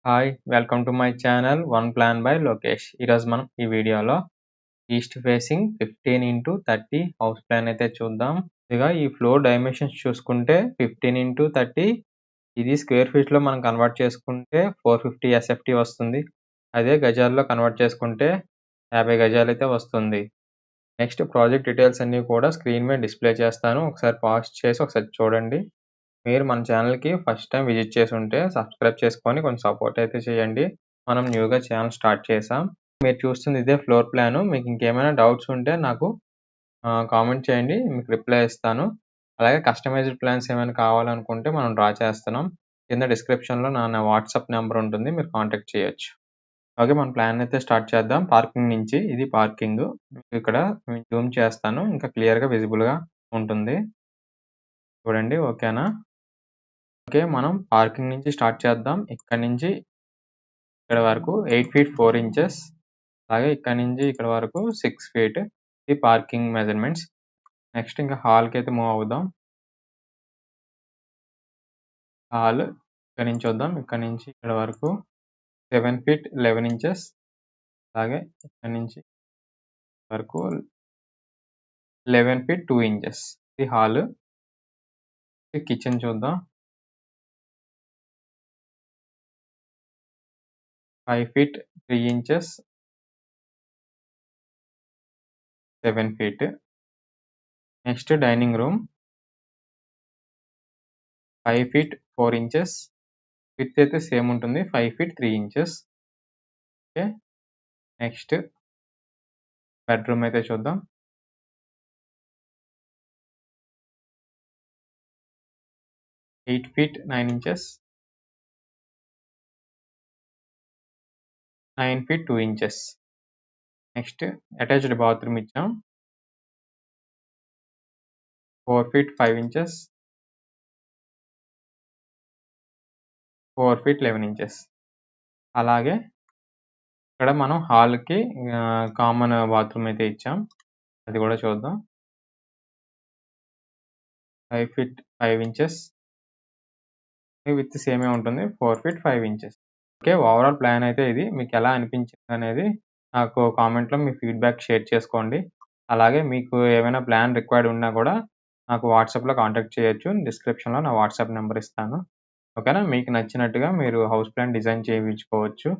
Hi! Welcome to my channel one plan by Lokesh. ఈరోజు మనం ఈ వీడియోలో east facing 15x30 house plan అయితే చూద్దాం. ఇక ఈ ఫ్లోర్ డైమెన్షన్స్ చూసుకుంటే 15x30 ఇది స్క్వేర్ ఫీట్‌లో మనం కన్వర్ట్ చేసుకుంటే 450 ఎస్ఎఫ్టీ వస్తుంది. అదే గజాల్లో కన్వర్ట్ చేసుకుంటే 50 గజాలైతే వస్తుంది. నెక్స్ట్ ప్రాజెక్ట్ డీటెయిల్స్ అన్నీ కూడా స్క్రీన్ మీద డిస్‌ప్లే చేస్తాను. ఒకసారి పాజ్ చేసి ఒకసారి చూడండి. మీరు మన ఛానల్‌కి ఫస్ట్ టైమ్ విజిట్ చేసుంటే సబ్స్క్రైబ్ చేసుకొని కొంచెం సపోర్ట్ అయితే చేయండి. మనం న్యూగా ఛానల్ స్టార్ట్ చేసాం. మీరు చూస్తుంది ఇదే ఫ్లోర్ ప్లాను. మీకు ఇంకేమైనా డౌట్స్ ఉంటే నాకు కామెంట్ చేయండి. మీకు రిప్లై ఇస్తాను. అలాగే కస్టమైజ్డ్ ప్లాన్స్ ఏమైనా కావాలనుకుంటే మనం డ్రా చేస్తున్నాం. కింద డిస్క్రిప్షన్‌లో నా వాట్సాప్ నంబర్ ఉంటుంది. మీరు కాంటాక్ట్ చేయొచ్చు. ఓకే. మన ప్లాన్ అయితే స్టార్ట్ చేద్దాం. పార్కింగ్ నుంచి ఇది పార్కింగు. ఇక్కడ జూమ్ చేస్తాను. ఇంకా క్లియర్‌గా విజిబుల్‌గా ఉంటుంది. చూడండి. ఓకేనా? ఓకే. మనం పార్కింగ్ నుంచి స్టార్ట్ చేద్దాం. ఇక్కడి నుంచి ఇక్కడ వరకు 8 ఫీట్ 4 ఇంచెస్. అలాగే ఇక్కడి నుంచి ఇక్కడ వరకు 6 ఫీట్. ఇది పార్కింగ్ మెజర్‌మెంట్స్. నెక్స్ట్ ఇంకా హాల్‌కైతే మూవ్ అవుదాం. హాల్ ఇక్కడి నుంచి చూద్దాం. ఇక్కడి నుంచి ఇక్కడ వరకు 7 ఫీట్ 11 ఇంచెస్. అలాగే ఇక్కడి నుంచి వరకు 11 ఫీట్ 2 ఇంచెస్. ఇది హాల్. కిచెన్ చూద్దాం. 5 feet 3 inches. 7 feet. Next dining room. 5 feet 4 inches. Width అయితే సేమ్ ఉంటుంది. 5 feet 3 inches. Okay. Next bedroom అయితే చూద్దాం. 8 feet 9 inches. 9 feet 2 inches. Next attached bathroom ఇచ్చాం. 4 ఫీట్ 5 ఇంచెస్. 4 feet 11 inches. అలాగే ఇక్కడ మనం హాల్‌కి కామన్ బాత్రూమ్ అయితే ఇచ్చాం. అది కూడా చూద్దాం. 5 ఫీట్ 5 ఇంచెస్. విడ్త్ సేమే ఉంటుంది. 4 feet 5 inches. Okay. Overall plan అయితే ఇది. మీకు ఎలా అనిపించింది అనేది నాకు కామెంట్‌లో మీ ఫీడ్‌బ్యాక్ షేర్ చేసుకోండి. అలాగే మీకు ఏమైనా ప్లాన్ రిక్వైర్డ్ ఉన్నా కూడా నాకు వాట్సాప్‌లో కాంటాక్ట్ చేయొచ్చు. డిస్క్రిప్షన్‌లో నా వాట్సాప్ నంబర్ ఇస్తాను. ఓకేనా? మీకు నచ్చినట్టుగా మీరు హౌస్ ప్లాన్ డిజైన్ చేయించుకోవచ్చు.